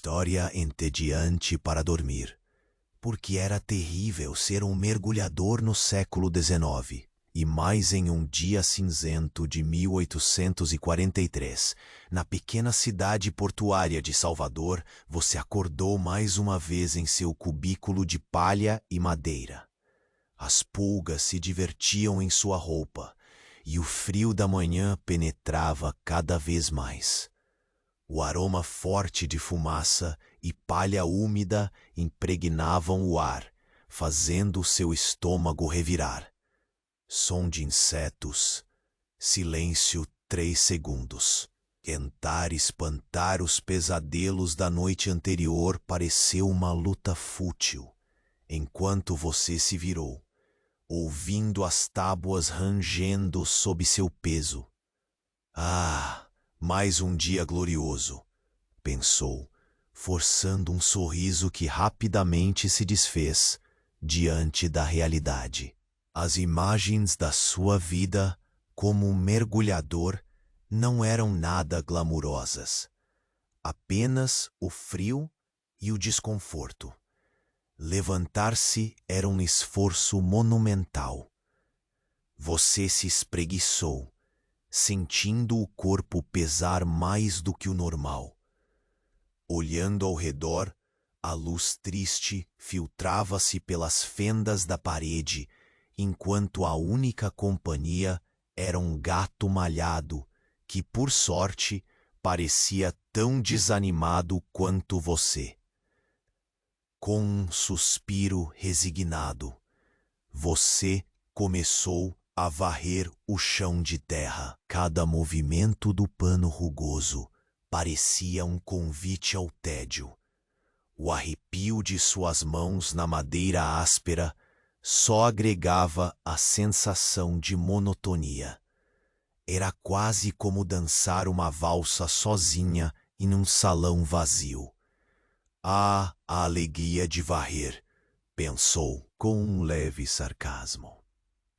História entediante para dormir, porque era terrível ser um mergulhador no século XIX, e mais em um dia cinzento de 1843, na pequena cidade portuária de Salvador, você acordou mais uma vez em seu cubículo de palha e madeira. As pulgas se divertiam em sua roupa, e o frio da manhã penetrava cada vez mais. O aroma forte de fumaça e palha úmida impregnavam o ar, fazendo seu estômago revirar. Som de insetos. Silêncio 3 segundos. Tentar espantar os pesadelos da noite anterior pareceu uma luta fútil, enquanto você se virou, ouvindo as tábuas rangendo sob seu peso. Ah! Mais um dia glorioso, pensou, forçando um sorriso que rapidamente se desfez diante da realidade. As imagens da sua vida como um mergulhador não eram nada glamurosas. Apenas o frio e o desconforto. Levantar-se era um esforço monumental. Você se espreguiçou, sentindo o corpo pesar mais do que o normal. Olhando ao redor, a luz triste filtrava-se pelas fendas da parede, enquanto a única companhia era um gato malhado que, por sorte, parecia tão desanimado quanto você. Com um suspiro resignado, você começou a varrer o chão de terra. Cada movimento do pano rugoso parecia um convite ao tédio. O arrepio de suas mãos na madeira áspera só agregava a sensação de monotonia. Era quase como dançar uma valsa sozinha em um salão vazio. Ah, a alegria de varrer, pensou com um leve sarcasmo.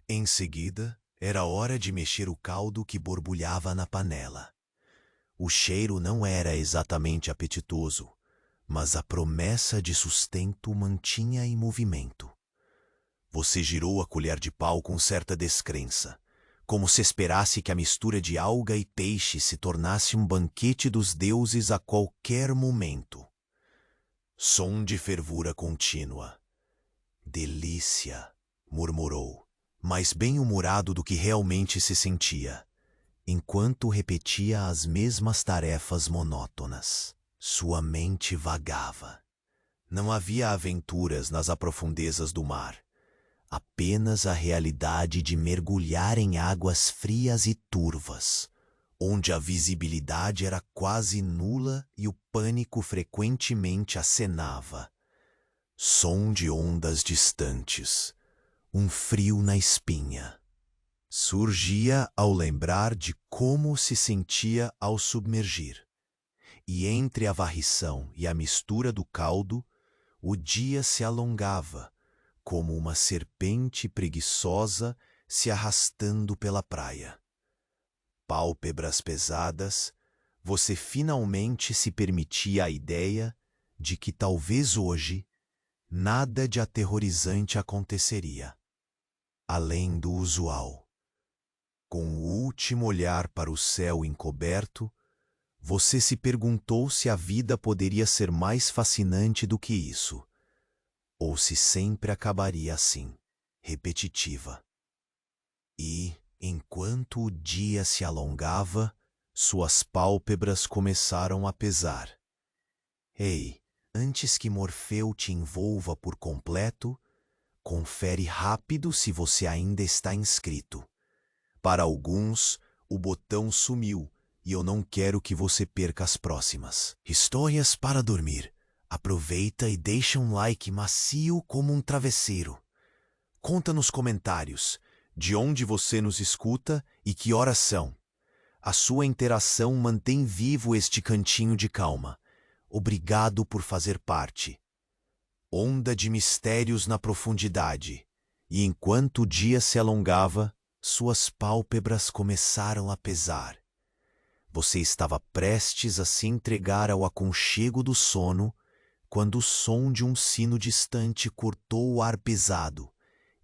Em seguida, era hora de mexer o caldo que borbulhava na panela. O cheiro não era exatamente apetitoso, mas a promessa de sustento mantinha em movimento. Você girou a colher de pau com certa descrença, como se esperasse que a mistura de alga e peixe se tornasse um banquete dos deuses a qualquer momento. Som de fervura contínua. Delícia, murmurou, mais bem-humorado do que realmente se sentia, enquanto repetia as mesmas tarefas monótonas. Sua mente vagava. Não havia aventuras nas profundezas do mar, apenas a realidade de mergulhar em águas frias e turvas, onde a visibilidade era quase nula e o pânico frequentemente acenava. Som de ondas distantes. Um frio na espinha. Surgia ao lembrar de como se sentia ao submergir. E entre a varrição e a mistura do caldo, o dia se alongava, como uma serpente preguiçosa se arrastando pela praia. Pálpebras pesadas, você finalmente se permitia a ideia de que talvez hoje nada de aterrorizante aconteceria, além do usual. Com o último olhar para o céu encoberto, você se perguntou se a vida poderia ser mais fascinante do que isso, ou se sempre acabaria assim, repetitiva. E, enquanto o dia se alongava, suas pálpebras começaram a pesar. Ei, antes que Morfeu te envolva por completo, confere rápido se você ainda está inscrito. Para alguns, o botão sumiu e eu não quero que você perca as próximas. Histórias para dormir. Aproveita e deixa um like macio como um travesseiro. Conta nos comentários de onde você nos escuta e que horas são. A sua interação mantém vivo este cantinho de calma. Obrigado por fazer parte. Onda de mistérios na profundidade. E enquanto o dia se alongava, suas pálpebras começaram a pesar. Você estava prestes a se entregar ao aconchego do sono quando o som de um sino distante cortou o ar pesado,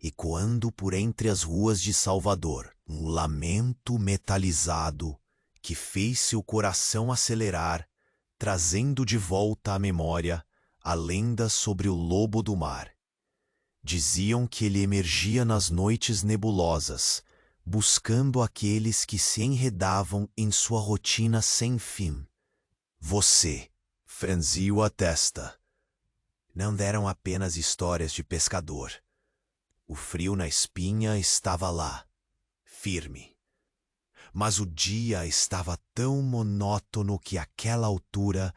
ecoando por entre as ruas de Salvador. Um lamento metalizado que fez seu coração acelerar, trazendo de volta à memória a lenda sobre o lobo do mar. Diziam que ele emergia nas noites nebulosas, buscando aqueles que se enredavam em sua rotina sem fim. Você franziu a testa. Não eram apenas histórias de pescador. O frio na espinha estava lá, firme. Mas o dia estava tão monótono que àquela altura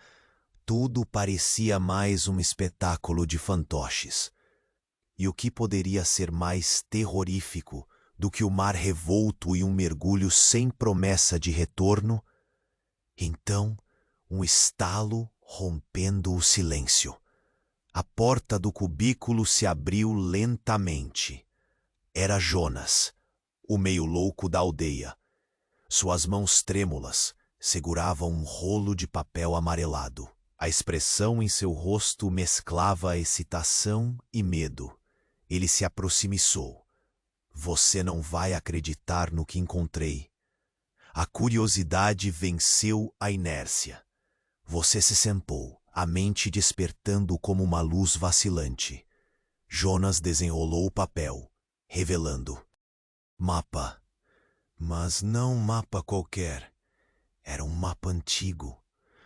tudo parecia mais um espetáculo de fantoches. E o que poderia ser mais terrorífico do que o mar revolto e um mergulho sem promessa de retorno? Então, um estalo rompendo o silêncio. A porta do cubículo se abriu lentamente. Era Jonas, o meio-louco da aldeia. Suas mãos trêmulas seguravam um rolo de papel amarelado. A expressão em seu rosto mesclava excitação e medo. Ele se aproximou. Você não vai acreditar no que encontrei. A curiosidade venceu a inércia. Você se sentou, a mente despertando como uma luz vacilante. Jonas desenrolou o papel, revelando. Mapa. Mas não um mapa qualquer. Era um mapa antigo,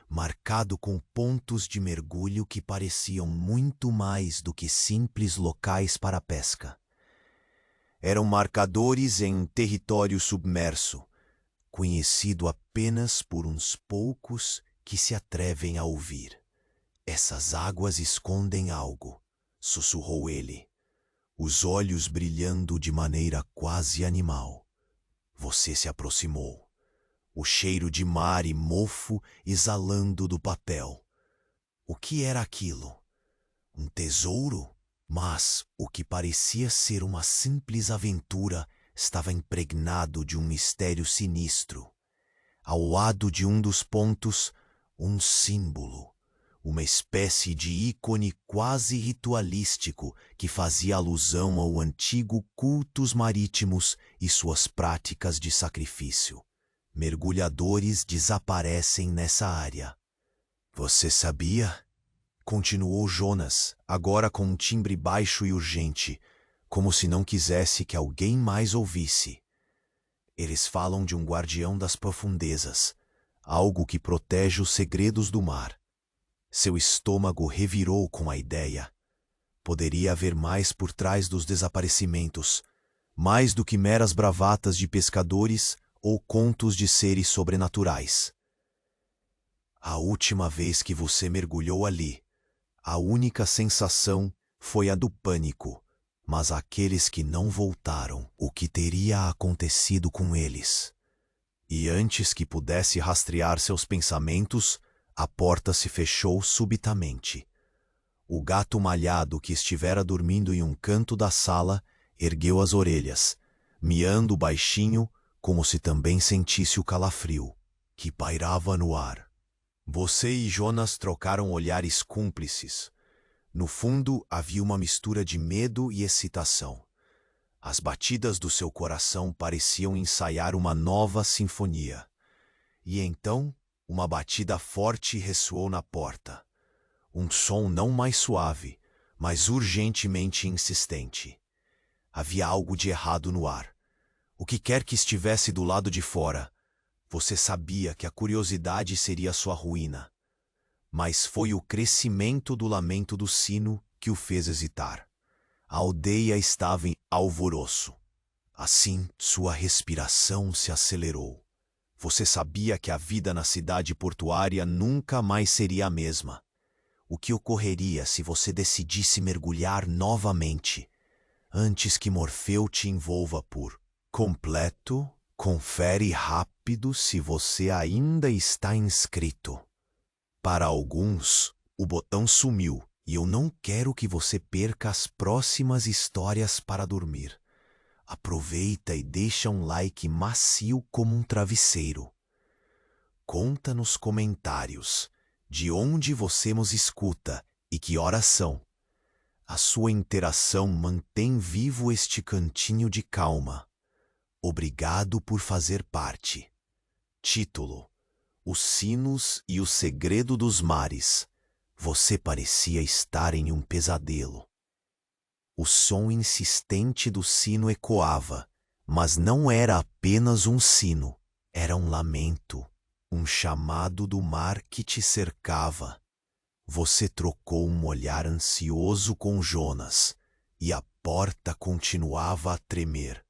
marcado com pontos de mergulho que pareciam muito mais do que simples locais para a pesca. Eram marcadores em território submerso, conhecido apenas por uns poucos que se atrevem a ouvir. Essas águas escondem algo, sussurrou ele, os olhos brilhando de maneira quase animal. Você se aproximou, o cheiro de mar e mofo exalando do papel. O que era aquilo? Um tesouro? Mas o que parecia ser uma simples aventura estava impregnado de um mistério sinistro. Ao lado de um dos pontos, um símbolo, uma espécie de ícone quase ritualístico que fazia alusão ao antigo cultos marítimos e suas práticas de sacrifício. Mergulhadores desaparecem nessa área. Você sabia? Continuou Jonas, agora com um timbre baixo e urgente, como se não quisesse que alguém mais ouvisse. Eles falam de um guardião das profundezas, algo que protege os segredos do mar. Seu estômago revirou com a ideia. Poderia haver mais por trás dos desaparecimentos, mais do que meras bravatas de pescadores ou contos de seres sobrenaturais. A última vez que você mergulhou ali, a única sensação foi a do pânico, mas aqueles que não voltaram, o que teria acontecido com eles? E antes que pudesse rastrear seus pensamentos, a porta se fechou subitamente. O gato malhado que estivera dormindo em um canto da sala ergueu as orelhas, miando baixinho, como se também sentisse o calafrio que pairava no ar. Você e Jonas trocaram olhares cúmplices. No fundo, havia uma mistura de medo e excitação. As batidas do seu coração pareciam ensaiar uma nova sinfonia. E então, uma batida forte ressoou na porta. Um som não mais suave, mas urgentemente insistente. Havia algo de errado no ar. O que quer que estivesse do lado de fora, você sabia que a curiosidade seria sua ruína. Mas foi o crescimento do lamento do sino que o fez hesitar. A aldeia estava em alvoroço. Assim, sua respiração se acelerou. Você sabia que a vida na cidade portuária nunca mais seria a mesma. O que ocorreria se você decidisse mergulhar novamente, antes que Morfeu te envolva por completo? Confere rápido se você ainda está inscrito. Para alguns, o botão sumiu e eu não quero que você perca as próximas histórias para dormir. Aproveita e deixa um like macio como um travesseiro. conta nos comentários de onde você nos escuta e que horas são. A sua interação mantém vivo este cantinho de calma. Obrigado por fazer parte. Título: Os Sinos e o Segredo dos Mares. Você parecia estar em um pesadelo. O som insistente do sino ecoava, mas não era apenas um sino. Era um lamento, um chamado do mar que te cercava. Você trocou um olhar ansioso com Jonas, e a porta continuava a tremer.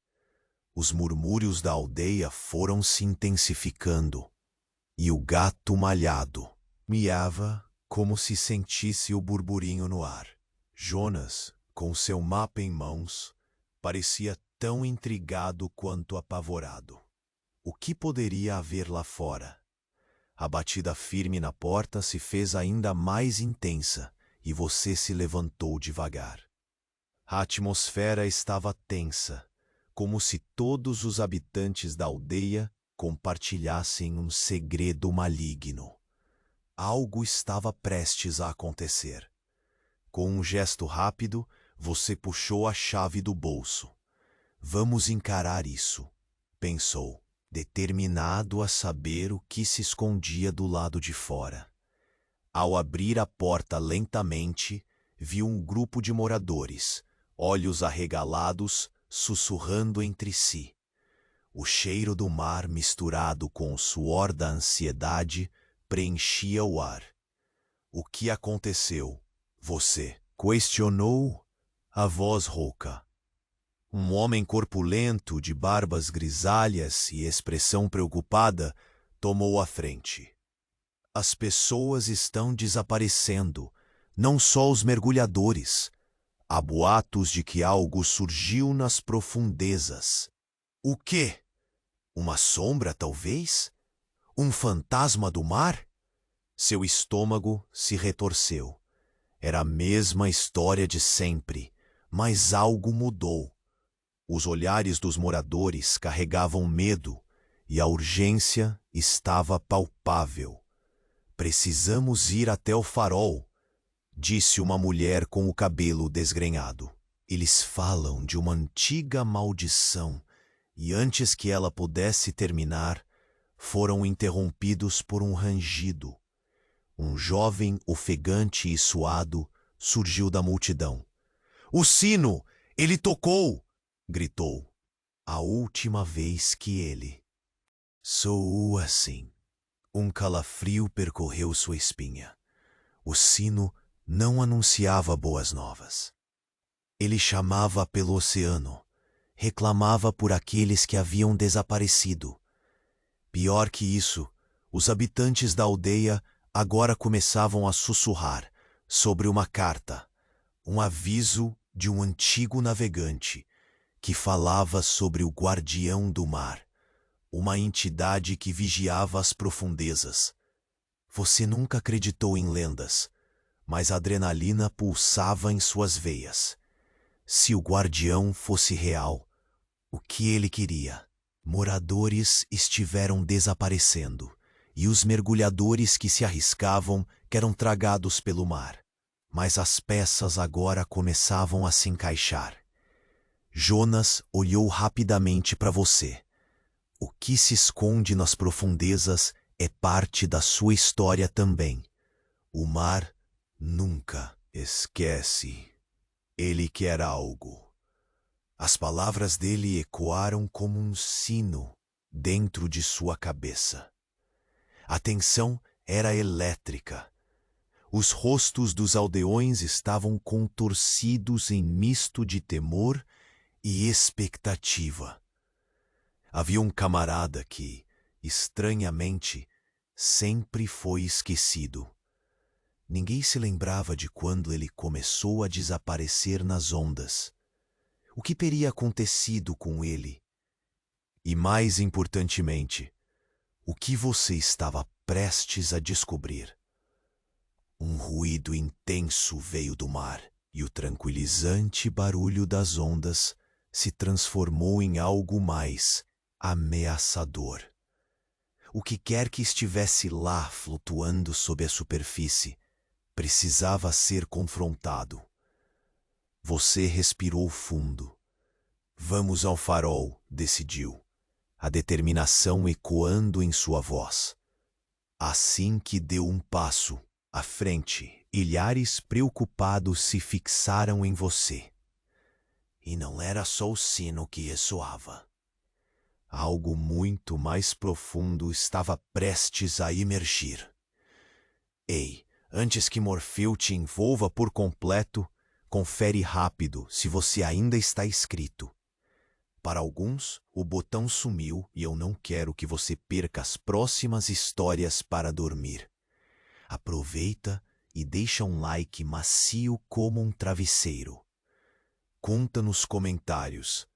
Os murmúrios da aldeia foram se intensificando, e o gato malhado miava como se sentisse o burburinho no ar. Jonas, com seu mapa em mãos, parecia tão intrigado quanto apavorado. O que poderia haver lá fora? A batida firme na porta se fez ainda mais intensa e você se levantou devagar. A atmosfera estava tensa, como se todos os habitantes da aldeia compartilhassem um segredo maligno. Algo estava prestes a acontecer. Com um gesto rápido, você puxou a chave do bolso. Vamos encarar isso, pensou, determinado a saber o que se escondia do lado de fora. Ao abrir a porta lentamente, viu um grupo de moradores, olhos arregalados, sussurrando entre si. O cheiro do mar misturado com o suor da ansiedade preenchia o ar. O que aconteceu? Você questionou a voz rouca. Um homem corpulento, de barbas grisalhas e expressão preocupada, tomou a frente. As pessoas estão desaparecendo, não só os mergulhadores. Há boatos de que algo surgiu nas profundezas. O quê? Uma sombra, talvez? Um fantasma do mar? Seu estômago se retorceu. Era a mesma história de sempre, mas algo mudou. Os olhares dos moradores carregavam medo e a urgência estava palpável. Precisamos ir até o farol, disse uma mulher com o cabelo desgrenhado. Eles falam de uma antiga maldição e antes que ela pudesse terminar, foram interrompidos por um rangido. Um jovem ofegante e suado surgiu da multidão. O sino! Ele tocou! Gritou. A última vez que ele. Soou assim. Um calafrio percorreu sua espinha. O sino não anunciava boas novas. Ele chamava pelo oceano, reclamava por aqueles que haviam desaparecido. Pior que isso, os habitantes da aldeia agora começavam a sussurrar sobre uma carta, um aviso de um antigo navegante que falava sobre o guardião do mar, uma entidade que vigiava as profundezas. Você nunca acreditou em lendas, mas a adrenalina pulsava em suas veias. Se o guardião fosse real, o que ele queria? Moradores estiveram desaparecendo, e os mergulhadores que se arriscavam eram tragados pelo mar. Mas as peças agora começavam a se encaixar. Jonas olhou rapidamente para você. O que se esconde nas profundezas é parte da sua história também. O mar nunca esquece. Ele quer algo. As palavras dele ecoaram como um sino dentro de sua cabeça. A tensão era elétrica. Os rostos dos aldeões estavam contorcidos em misto de temor e expectativa. Havia um camarada que, estranhamente, sempre foi esquecido. Ninguém se lembrava de quando ele começou a desaparecer nas ondas. O que teria acontecido com ele? E mais importantemente, o que você estava prestes a descobrir? Um ruído intenso veio do mar, e o tranquilizante barulho das ondas se transformou em algo mais ameaçador. O que quer que estivesse lá flutuando sob a superfície precisava ser confrontado. Você respirou fundo. Vamos ao farol, decidiu, a determinação ecoando em sua voz. Assim que deu um passo à frente, olhares preocupados se fixaram em você. E não era só o sino que ressoava. Algo muito mais profundo estava prestes a emergir. Ei, antes que Morfeu te envolva por completo, confere rápido se você ainda está inscrito. Para alguns, o botão sumiu e eu não quero que você perca as próximas histórias para dormir. Aproveita e deixa um like macio como um travesseiro. Conta nos comentários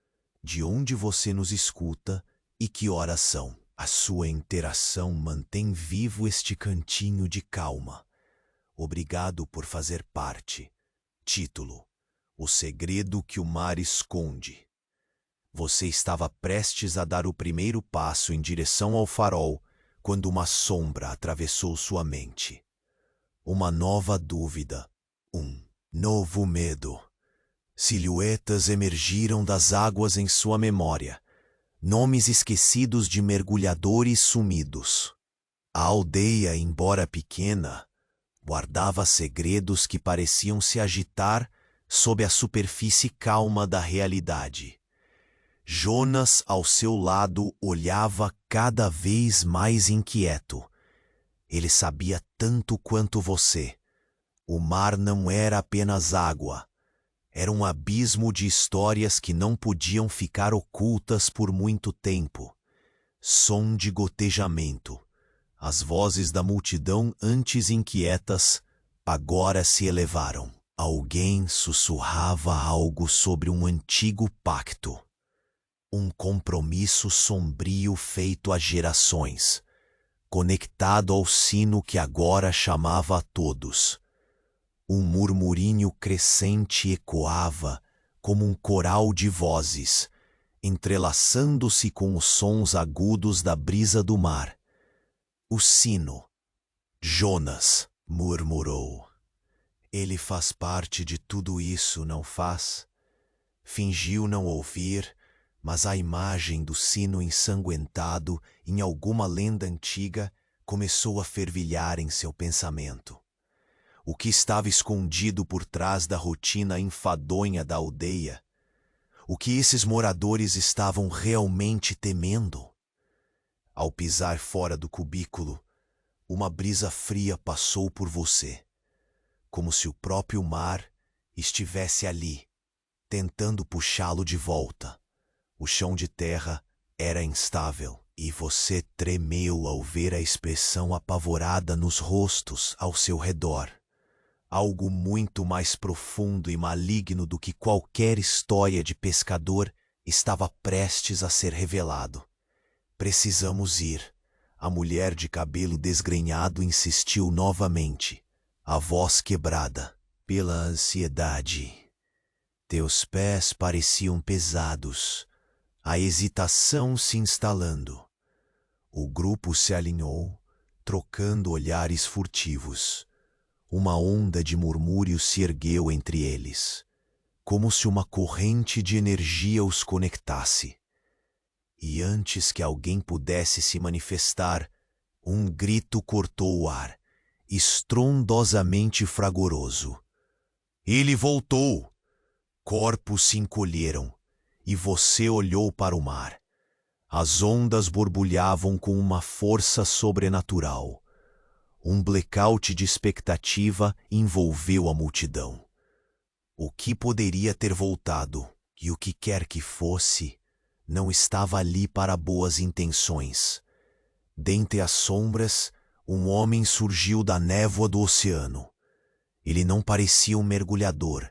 de onde você nos escuta e que horas são. A sua interação mantém vivo este cantinho de calma. Obrigado por fazer parte. Título: O segredo que o mar esconde. Você estava prestes a dar o primeiro passo em direção ao farol quando uma sombra atravessou sua mente. Uma nova dúvida, um novo medo. Silhuetas emergiram das águas em sua memória, nomes esquecidos de mergulhadores sumidos. A aldeia, embora pequena, guardava segredos que pareciam se agitar sob a superfície calma da realidade. Jonas, ao seu lado, olhava cada vez mais inquieto. Ele sabia tanto quanto você. O mar não era apenas água. Era um abismo de histórias que não podiam ficar ocultas por muito tempo. Som de gotejamento. As vozes da multidão antes inquietas agora se elevaram. Alguém sussurrava algo sobre um antigo pacto. Um compromisso sombrio feito há gerações, conectado ao sino que agora chamava a todos. Um murmurinho crescente ecoava como um coral de vozes, entrelaçando-se com os sons agudos da brisa do mar. O sino. Jonas murmurou. Ele faz parte de tudo isso, não faz? Fingiu não ouvir, mas a imagem do sino ensanguentado em alguma lenda antiga começou a fervilhar em seu pensamento. O que estava escondido por trás da rotina enfadonha da aldeia? O que esses moradores estavam realmente temendo? Ao pisar fora do cubículo, uma brisa fria passou por você, como se o próprio mar estivesse ali, tentando puxá-lo de volta. O chão de terra era instável e você tremeu ao ver a expressão apavorada nos rostos ao seu redor. Algo muito mais profundo e maligno do que qualquer história de pescador estava prestes a ser revelado. Precisamos ir. A mulher de cabelo desgrenhado insistiu novamente, a voz quebrada pela ansiedade. Teus pés pareciam pesados, a hesitação se instalando. O grupo se alinhou, trocando olhares furtivos. Uma onda de murmúrios se ergueu entre eles, como se uma corrente de energia os conectasse. E antes que alguém pudesse se manifestar, um grito cortou o ar, estrondosamente fragoroso. Ele voltou! Corpos se encolheram, e você olhou para o mar. As ondas borbulhavam com uma força sobrenatural. Um blackout de expectativa envolveu a multidão. O que poderia ter voltado, e o que quer que fosse, não estava ali para boas intenções. Dentre as sombras, um homem surgiu da névoa do oceano. Ele não parecia um mergulhador.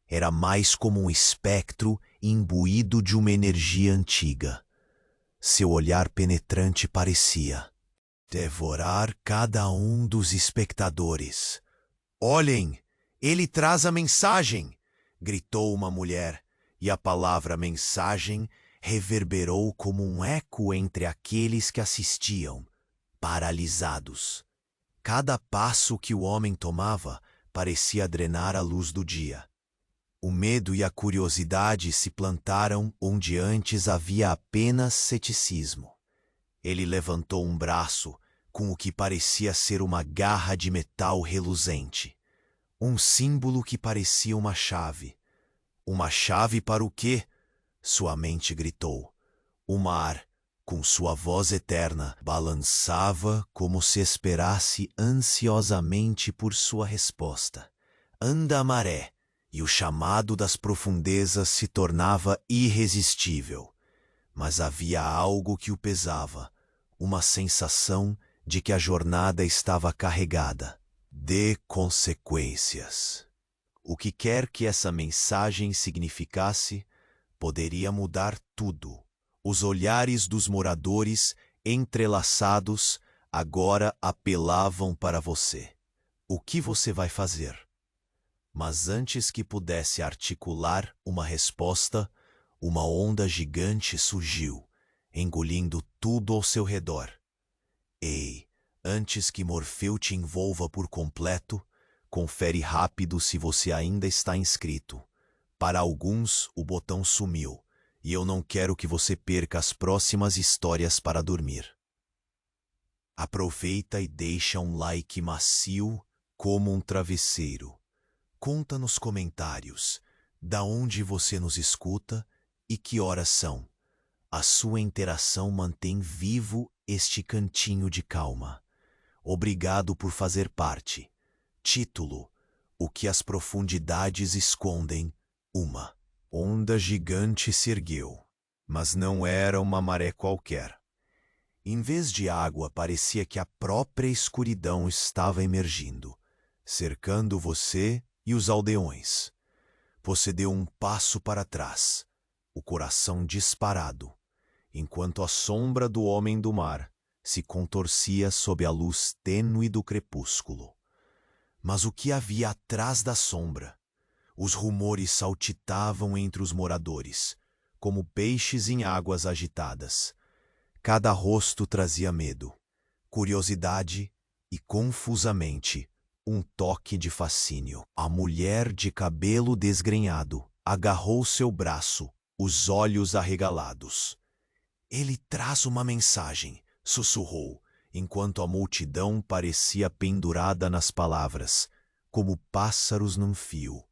Era mais como um espectro imbuído de uma energia antiga. Seu olhar penetrante parecia devorar cada um dos espectadores. Olhem, ele traz a mensagem! Gritou uma mulher, e a palavra mensagem reverberou como um eco entre aqueles que assistiam, paralisados. Cada passo que o homem tomava parecia drenar a luz do dia. O medo e a curiosidade se plantaram onde antes havia apenas ceticismo. Ele levantou um braço com o que parecia ser uma garra de metal reluzente. Um símbolo que parecia uma chave. Uma chave para o quê? Sua mente gritou. O mar, com sua voz eterna, balançava como se esperasse ansiosamente por sua resposta. Anda a maré, e o chamado das profundezas se tornava irresistível. Mas havia algo que o pesava, uma sensação de que a jornada estava carregada de consequências. O que quer que essa mensagem significasse, poderia mudar tudo. Os olhares dos moradores, entrelaçados, agora apelavam para você. O que você vai fazer? Mas antes que pudesse articular uma resposta, uma onda gigante surgiu, engolindo tudo ao seu redor. Ei, antes que Morfeu te envolva por completo, confere rápido se você ainda está inscrito. Para alguns, o botão sumiu, e eu não quero que você perca as próximas histórias para dormir. Aproveita e deixa um like macio como um travesseiro. Conta nos comentários da onde você nos escuta e que horas são. A sua interação mantém vivo este cantinho de calma. Obrigado por fazer parte. Título: O que as profundidades escondem. Uma onda gigante se ergueu, mas não era uma maré qualquer. Em vez de água, parecia que a própria escuridão estava emergindo, cercando você e os aldeões. Você deu um passo para trás, o coração disparado, enquanto a sombra do homem do mar se contorcia sob a luz tênue do crepúsculo. Mas o que havia atrás da sombra? Os rumores saltitavam entre os moradores, como peixes em águas agitadas. Cada rosto trazia medo, curiosidade e, confusamente, um toque de fascínio. A mulher de cabelo desgrenhado agarrou seu braço, os olhos arregalados. Ele traz uma mensagem, sussurrou, enquanto a multidão parecia pendurada nas palavras, como pássaros num fio.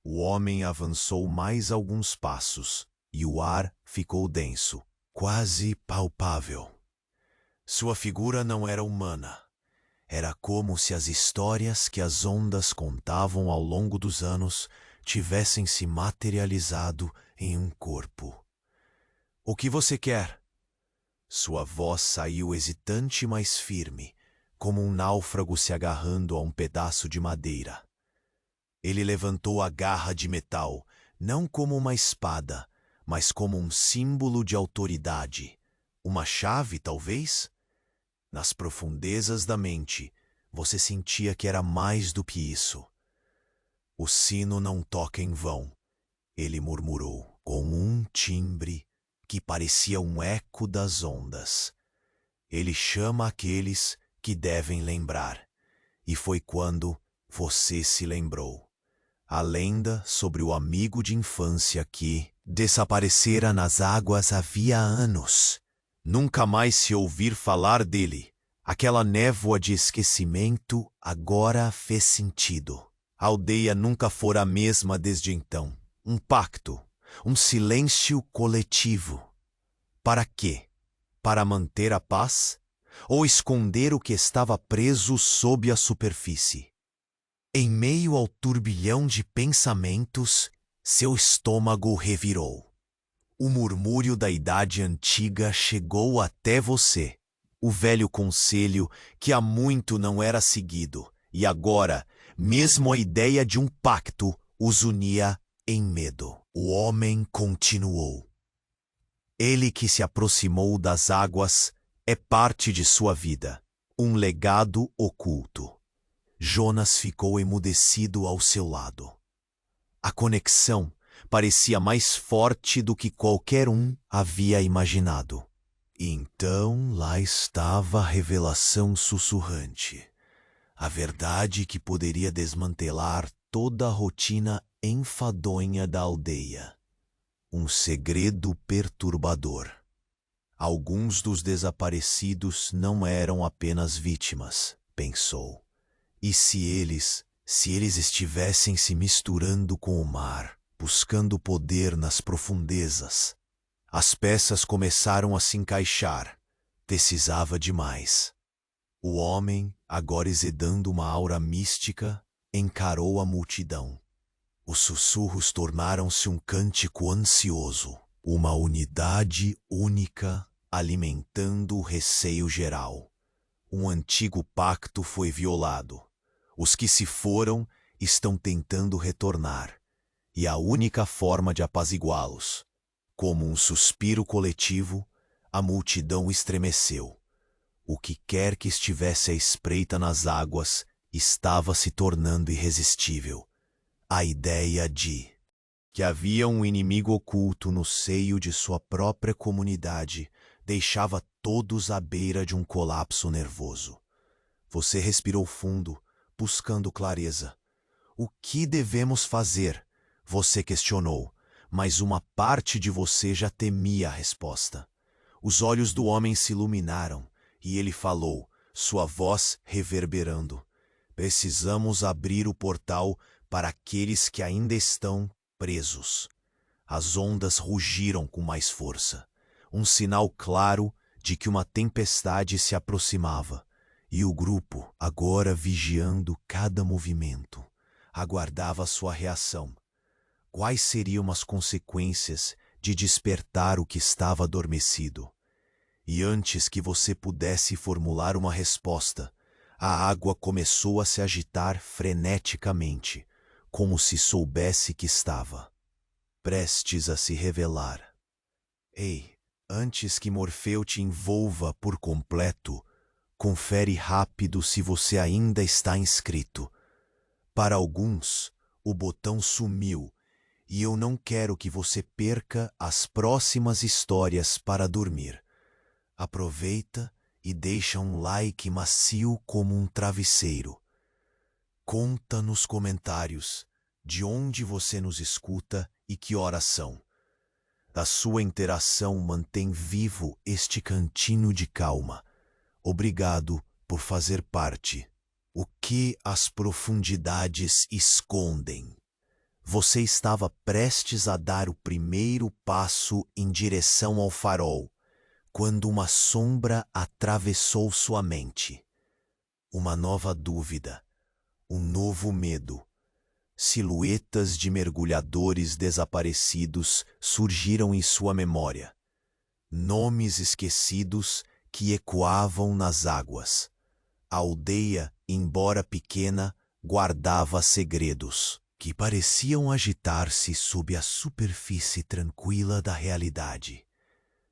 O homem avançou mais alguns passos, e o ar ficou denso, quase palpável. Sua figura não era humana. Era como se as histórias que as ondas contavam ao longo dos anos tivessem se materializado em um corpo. O que você quer? Sua voz saiu hesitante, mas firme, como um náufrago se agarrando a um pedaço de madeira. Ele levantou a garra de metal, não como uma espada, mas como um símbolo de autoridade. Uma chave, talvez? Nas profundezas da mente, você sentia que era mais do que isso. O sino não toca em vão, ele murmurou, com um timbre que parecia um eco das ondas. Ele chama aqueles que devem lembrar. E foi quando você se lembrou. A lenda sobre o amigo de infância que desaparecera nas águas havia anos. Nunca mais se ouvir falar dele. Aquela névoa de esquecimento agora fez sentido. A aldeia nunca fora a mesma desde então. Um pacto, um silêncio coletivo. Para quê? Para manter a paz? Ou esconder o que estava preso sob a superfície? Em meio ao turbilhão de pensamentos, seu estômago revirou. O murmúrio da idade antiga chegou até você. O velho conselho que há muito não era seguido, e agora, mesmo a ideia de um pacto os unia em medo. O homem continuou. Ele que se aproximou das águas é parte de sua vida, um legado oculto. Jonas ficou emudecido ao seu lado. A conexão parecia mais forte do que qualquer um havia imaginado. Então lá estava a revelação sussurrante. A verdade que poderia desmantelar toda a rotina enfadonha da aldeia. Um segredo perturbador. Alguns dos desaparecidos não eram apenas vítimas, pensou. E se eles estivessem se misturando com o mar, buscando poder nas profundezas? As peças começaram a se encaixar. Precisava de mais. O homem, agora exedando uma aura mística, encarou a multidão. Os sussurros tornaram-se um cântico ansioso, uma unidade única alimentando o receio geral. Um antigo pacto foi violado. Os que se foram estão tentando retornar, e a única forma de apaziguá-los, como um suspiro coletivo, a multidão estremeceu. O que quer que estivesse à espreita nas águas estava se tornando irresistível. A ideia de que havia um inimigo oculto no seio de sua própria comunidade deixava todos à beira de um colapso nervoso. Você respirou fundo, buscando clareza. O que devemos fazer? Você questionou, mas uma parte de você já temia a resposta. Os olhos do homem se iluminaram e ele falou, sua voz reverberando. Precisamos abrir o portal para aqueles que ainda estão presos. As ondas rugiram com mais força, um sinal claro de que uma tempestade se aproximava, e o grupo, agora vigiando cada movimento, aguardava sua reação. Quais seriam as consequências de despertar o que estava adormecido? E antes que você pudesse formular uma resposta, a água começou a se agitar freneticamente, como se soubesse que estava prestes a se revelar. Ei, antes que Morfeu te envolva por completo, confere rápido se você ainda está inscrito. Para alguns, o botão sumiu e eu não quero que você perca as próximas histórias para dormir. Aproveita e deixa um like macio como um travesseiro. Conta nos comentários de onde você nos escuta e que horas são. A sua interação mantém vivo este cantinho de calma. Obrigado por fazer parte. O que as profundidades escondem? Você estava prestes a dar o primeiro passo em direção ao farol, quando uma sombra atravessou sua mente. Uma nova dúvida, um novo medo. Silhuetas de mergulhadores desaparecidos surgiram em sua memória. Nomes esquecidos que ecoavam nas águas. A aldeia, embora pequena, guardava segredos que pareciam agitar-se sob a superfície tranquila da realidade.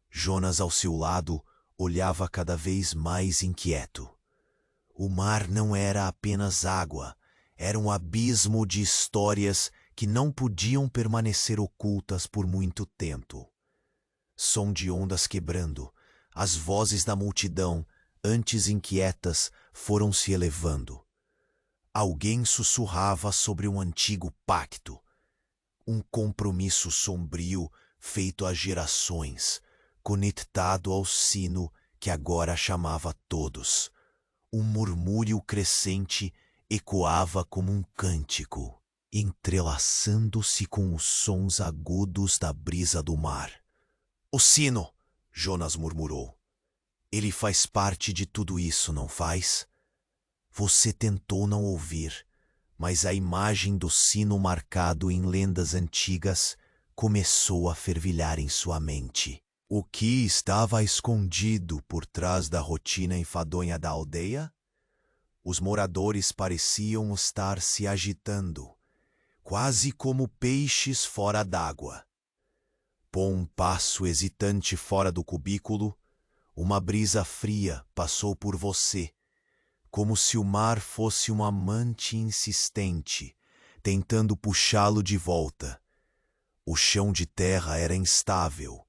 Jonas, ao seu lado, olhava cada vez mais inquieto. O mar não era apenas água, era um abismo de histórias que não podiam permanecer ocultas por muito tempo. Som de ondas quebrando, as vozes da multidão, antes inquietas, foram se elevando. Alguém sussurrava sobre um antigo pacto, um compromisso sombrio feito há gerações, conectado ao sino que agora chamava todos. Um murmúrio crescente ecoava como um cântico, entrelaçando-se com os sons agudos da brisa do mar. O sino, Jonas murmurou. Ele faz parte de tudo isso, não faz? Você tentou não ouvir, mas a imagem do sino marcado em lendas antigas começou a fervilhar em sua mente. O que estava escondido por trás da rotina enfadonha da aldeia? Os moradores pareciam estar se agitando, quase como peixes fora d'água. Com um passo hesitante fora do cubículo, uma brisa fria passou por você, como se o mar fosse um amante insistente, tentando puxá-lo de volta. O chão de terra era instável,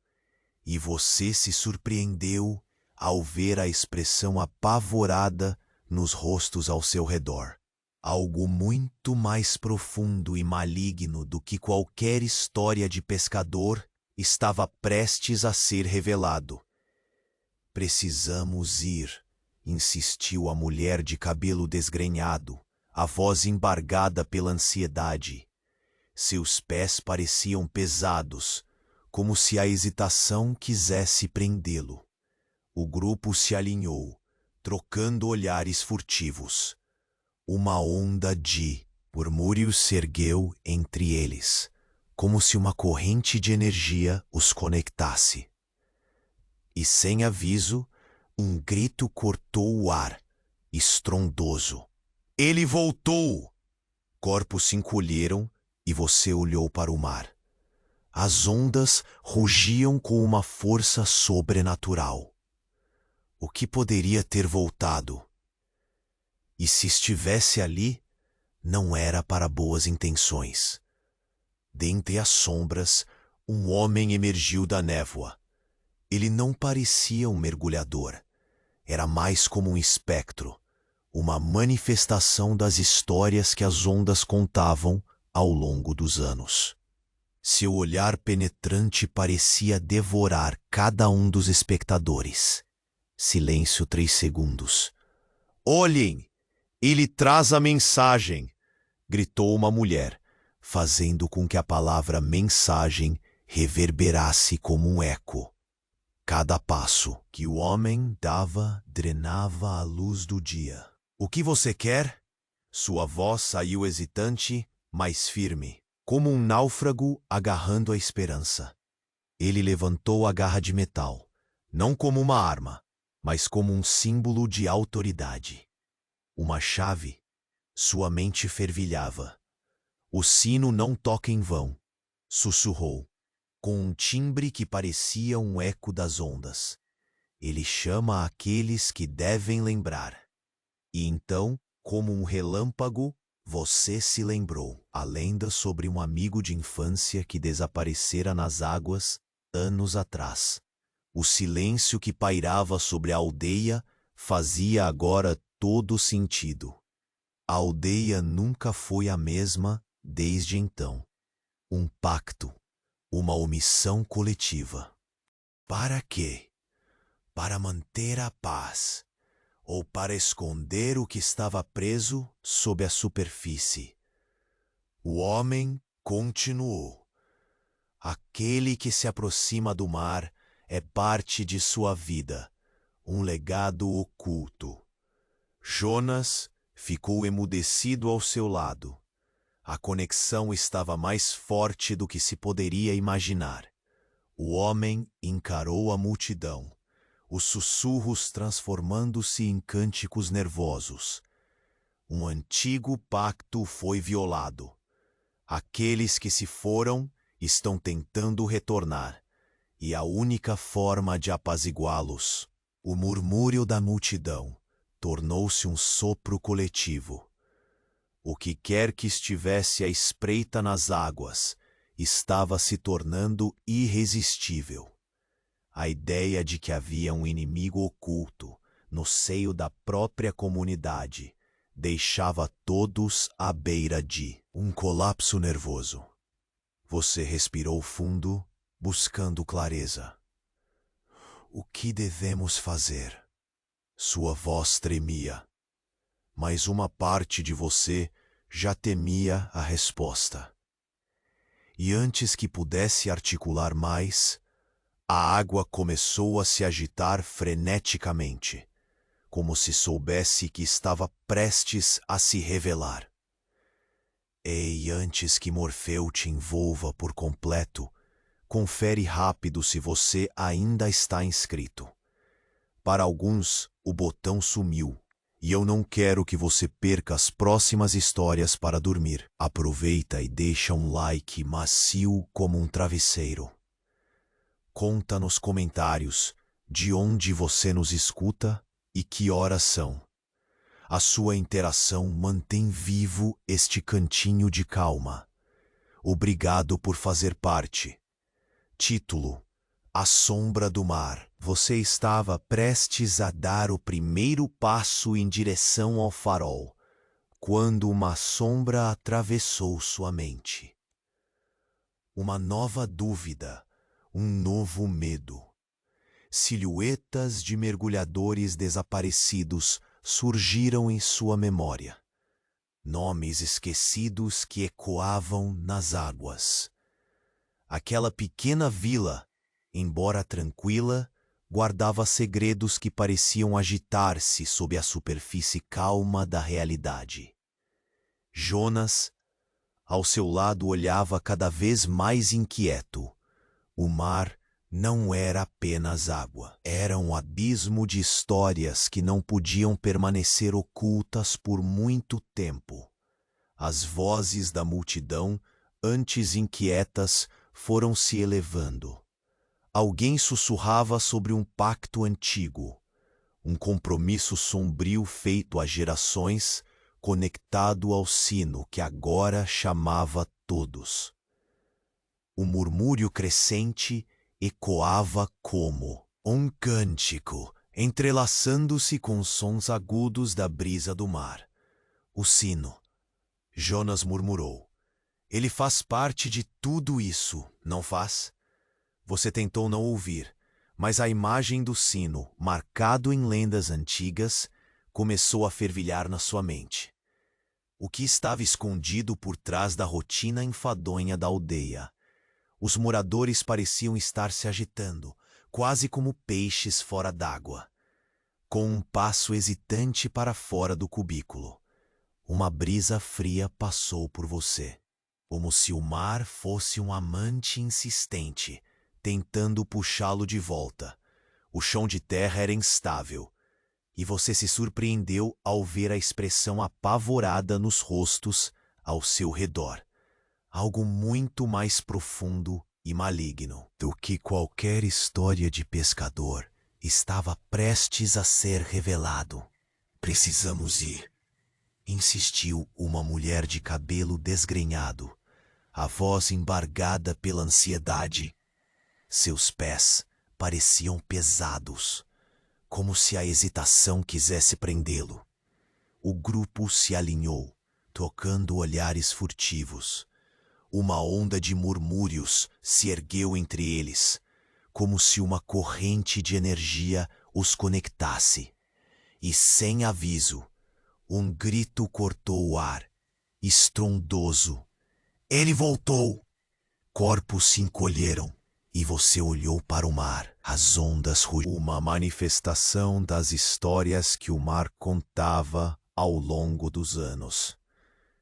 e você se surpreendeu ao ver a expressão apavorada nos rostos ao seu redor. Algo muito mais profundo e maligno do que qualquer história de pescador estava prestes a ser revelado. Precisamos ir, insistiu a mulher de cabelo desgrenhado, a voz embargada pela ansiedade. Seus pés pareciam pesados, como se a hesitação quisesse prendê-lo. O grupo se alinhou, trocando olhares furtivos. Uma onda de murmúrios se ergueu entre eles, como se uma corrente de energia os conectasse. E sem aviso, um grito cortou o ar, estrondoso. Ele voltou! Corpos se encolheram e você olhou para o mar. As ondas rugiam com uma força sobrenatural. O que poderia ter voltado? E se estivesse ali, não era para boas intenções. Dentre as sombras, um homem emergiu da névoa. Ele não parecia um mergulhador. Era mais como um espectro, uma manifestação das histórias que as ondas contavam ao longo dos anos. Seu olhar penetrante parecia devorar cada um dos espectadores. Silêncio 3 segundos. Olhem! Ele traz a mensagem! Gritou uma mulher, fazendo com que a palavra mensagem reverberasse como um eco. Cada passo que o homem dava drenava a luz do dia. O que você quer? Sua voz saiu hesitante, mas firme, como um náufrago agarrando a esperança. Ele levantou a garra de metal, não como uma arma, mas como um símbolo de autoridade. Uma chave. Sua mente fervilhava. O sino não toca em vão, sussurrou, com um timbre que parecia um eco das ondas. Ele chama aqueles que devem lembrar. E então, como um relâmpago, você se lembrou. A lenda sobre um amigo de infância que desaparecera nas águas anos atrás. O silêncio que pairava sobre a aldeia fazia agora todo sentido. A aldeia nunca foi a mesma desde então. Um pacto. Uma omissão coletiva. Para quê? Para manter a paz, ou para esconder o que estava preso sob a superfície? O homem continuou. Aquele que se aproxima do mar é parte de sua vida, um legado oculto. Jonas ficou emudecido ao seu lado. A conexão estava mais forte do que se poderia imaginar. O homem encarou a multidão, os sussurros transformando-se em cânticos nervosos. Um antigo pacto foi violado. Aqueles que se foram estão tentando retornar, e a única forma de apaziguá-los, o murmúrio da multidão, tornou-se um sopro coletivo. O que quer que estivesse à espreita nas águas estava se tornando irresistível. A ideia de que havia um inimigo oculto no seio da própria comunidade deixava todos à beira de um colapso nervoso. Você respirou fundo, buscando clareza. O que devemos fazer? Sua voz tremia. Mas uma parte de você já temia a resposta. E antes que pudesse articular mais, a água começou a se agitar freneticamente, como se soubesse que estava prestes a se revelar. Ei, antes que Morfeu te envolva por completo, confere rápido se você ainda está inscrito. Para alguns, o botão sumiu. E eu não quero que você perca as próximas histórias para dormir. Aproveita e deixa um like macio como um travesseiro. Conta nos comentários de onde você nos escuta e que horas são. A sua interação mantém vivo este cantinho de calma. Obrigado por fazer parte. Título: A sombra do mar. Você estava prestes a dar o primeiro passo em direção ao farol, quando uma sombra atravessou sua mente. Uma nova dúvida, um novo medo. Silhuetas de mergulhadores desaparecidos surgiram em sua memória. Nomes esquecidos que ecoavam nas águas. Aquela pequena vila, embora tranquila, guardava segredos que pareciam agitar-se sob a superfície calma da realidade. Jonas, ao seu lado, olhava cada vez mais inquieto. O mar não era apenas água. Era um abismo de histórias que não podiam permanecer ocultas por muito tempo. As vozes da multidão, antes inquietas, foram se elevando. Alguém sussurrava sobre um pacto antigo, um compromisso sombrio feito há gerações, conectado ao sino que agora chamava todos. O murmúrio crescente ecoava como um cântico, entrelaçando-se com os sons agudos da brisa do mar. O sino. Jonas murmurou. Ele faz parte de tudo isso, não faz? Você tentou não ouvir, mas a imagem do sino, marcado em lendas antigas, começou a fervilhar na sua mente. O que estava escondido por trás da rotina enfadonha da aldeia? Os moradores pareciam estar se agitando, quase como peixes fora d'água. Com um passo hesitante para fora do cubículo, uma brisa fria passou por você, como se o mar fosse um amante insistente, tentando puxá-lo de volta. O chão de terra era instável, e você se surpreendeu ao ver a expressão apavorada nos rostos ao seu redor. Algo muito mais profundo e maligno do que qualquer história de pescador estava prestes a ser revelado. Precisamos ir, insistiu uma mulher de cabelo desgrenhado, a voz embargada pela ansiedade. Seus pés pareciam pesados, como se a hesitação quisesse prendê-lo. O grupo se alinhou, trocando olhares furtivos. Uma onda de murmúrios se ergueu entre eles, como se uma corrente de energia os conectasse. E sem aviso, um grito cortou o ar, estrondoso. Ele voltou! Corpos se encolheram. E você olhou para o mar. As ondas rugiam. Uma manifestação das histórias que o mar contava ao longo dos anos.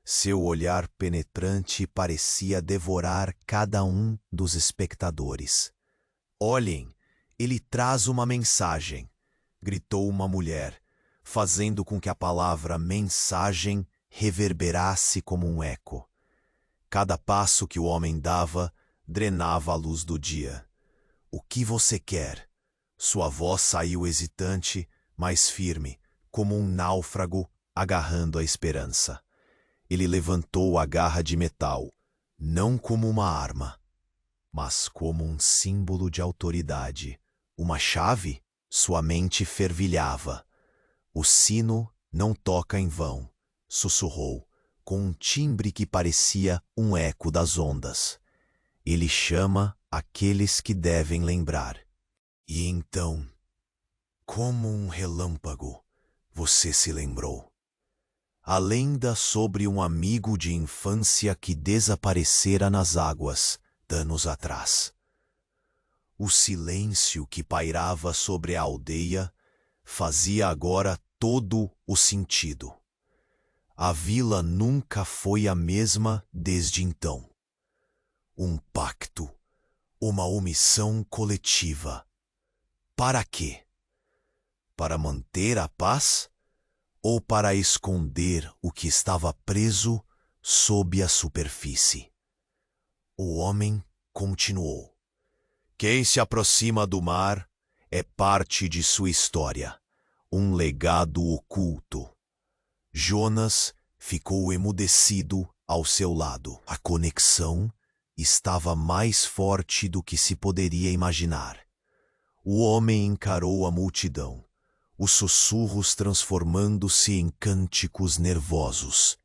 Seu olhar penetrante parecia devorar cada um dos espectadores. Olhem, ele traz uma mensagem, gritou uma mulher, fazendo com que a palavra mensagem reverberasse como um eco. Cada passo que o homem dava drenava a luz do dia. O que você quer? Sua voz saiu hesitante, mas firme, como um náufrago agarrando a esperança. Ele levantou a garra de metal, não como uma arma, mas como um símbolo de autoridade. Uma chave? Sua mente fervilhava. O sino não toca em vão, sussurrou, com um timbre que parecia um eco das ondas. Ele chama aqueles que devem lembrar. E então, como um relâmpago, você se lembrou. A lenda sobre um amigo de infância que desaparecera nas águas, anos atrás. O silêncio que pairava sobre a aldeia fazia agora todo o sentido. A vila nunca foi a mesma desde então. Um pacto, uma omissão coletiva. Para quê? Para manter a paz? Ou para esconder o que estava preso sob a superfície? O homem continuou. Quem se aproxima do mar é parte de sua história, um legado oculto. Jonas ficou emudecido ao seu lado. A conexão estava mais forte do que se poderia imaginar. O homem encarou a multidão, os sussurros transformando-se em cânticos nervosos.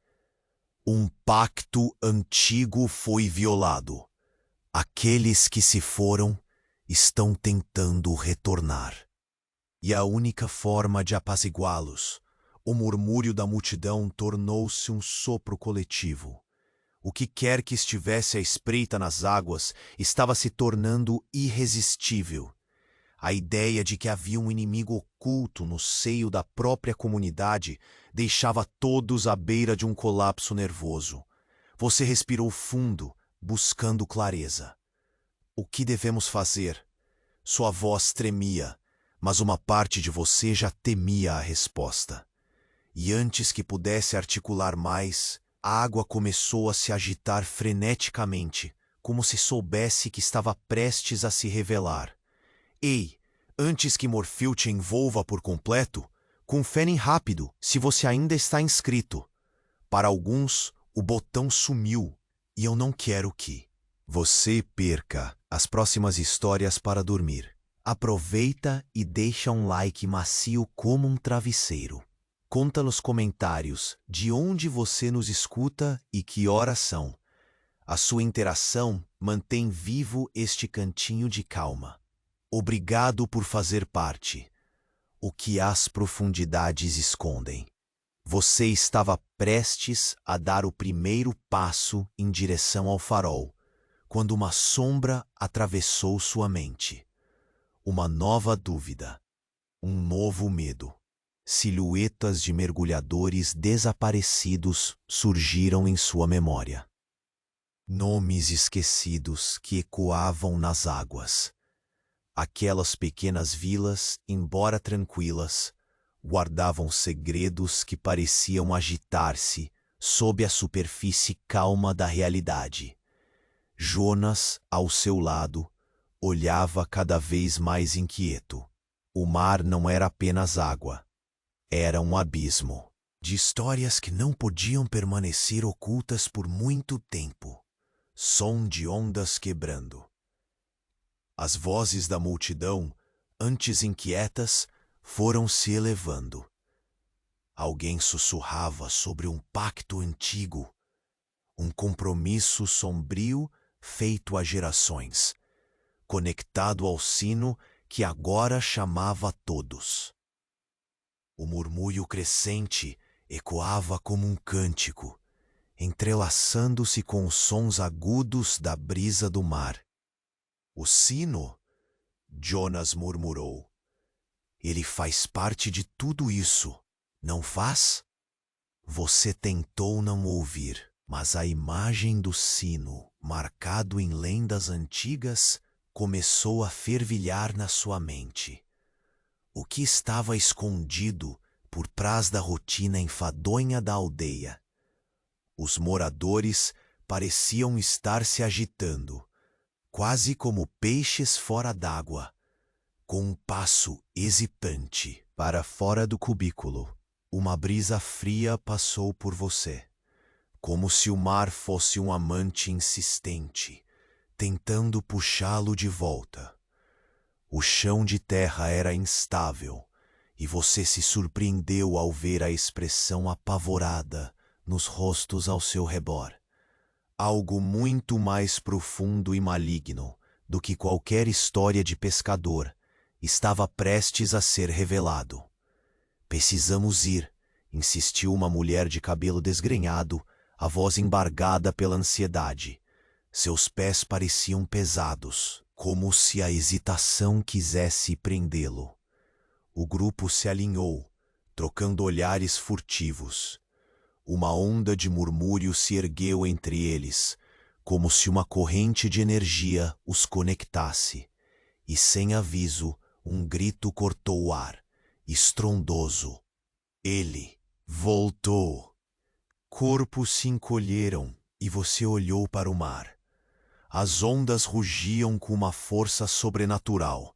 Um pacto antigo foi violado. Aqueles que se foram estão tentando retornar. E a única forma de apaziguá-los, o murmúrio da multidão tornou-se um sopro coletivo. O que quer que estivesse à espreita nas águas estava se tornando irresistível. A ideia de que havia um inimigo oculto no seio da própria comunidade deixava todos à beira de um colapso nervoso. Você respirou fundo, buscando clareza. O que devemos fazer? Sua voz tremia, mas uma parte de você já temia a resposta. E antes que pudesse articular mais, a água começou a se agitar freneticamente, como se soubesse que estava prestes a se revelar. Ei, antes que Morfeu te envolva por completo, confere rápido se você ainda está inscrito. Para alguns, o botão sumiu, e eu não quero que você perca as próximas histórias para dormir. Aproveita e deixa um like macio como um travesseiro. Conta nos comentários de onde você nos escuta e que horas são. A sua interação mantém vivo este cantinho de calma. Obrigado por fazer parte. O que as profundidades escondem. Você estava prestes a dar o primeiro passo em direção ao farol, quando uma sombra atravessou sua mente. Uma nova dúvida. Um novo medo. Silhuetas de mergulhadores desaparecidos surgiram em sua memória. Nomes esquecidos que ecoavam nas águas. Aquelas pequenas vilas, embora tranquilas, guardavam segredos que pareciam agitar-se sob a superfície calma da realidade. Jonas, ao seu lado, olhava cada vez mais inquieto. O mar não era apenas água. Era um abismo de histórias que não podiam permanecer ocultas por muito tempo. Som de ondas quebrando. As vozes da multidão, antes inquietas, foram se elevando. Alguém sussurrava sobre um pacto antigo, um compromisso sombrio feito há gerações, conectado ao sino que agora chamava todos. O murmúrio crescente ecoava como um cântico, entrelaçando-se com os sons agudos da brisa do mar. O sino? Jonas murmurou. Ele faz parte de tudo isso, não faz? Você tentou não ouvir, mas a imagem do sino, marcado em lendas antigas, começou a fervilhar na sua mente. O que estava escondido por trás da rotina enfadonha da aldeia? Os moradores pareciam estar se agitando, quase como peixes fora d'água, com um passo hesitante para fora do cubículo. Uma brisa fria passou por você, como se o mar fosse um amante insistente, tentando puxá-lo de volta. O chão de terra era instável, e você se surpreendeu ao ver a expressão apavorada nos rostos ao seu redor. Algo muito mais profundo e maligno do que qualquer história de pescador estava prestes a ser revelado. Precisamos ir, insistiu uma mulher de cabelo desgrenhado, a voz embargada pela ansiedade. Seus pés pareciam pesados, como se a hesitação quisesse prendê-lo. O grupo se alinhou, trocando olhares furtivos. Uma onda de murmúrio se ergueu entre eles, como se uma corrente de energia os conectasse. E sem aviso, um grito cortou o ar, estrondoso. Ele voltou. Corpos se encolheram e você olhou para o mar. As ondas rugiam com uma força sobrenatural.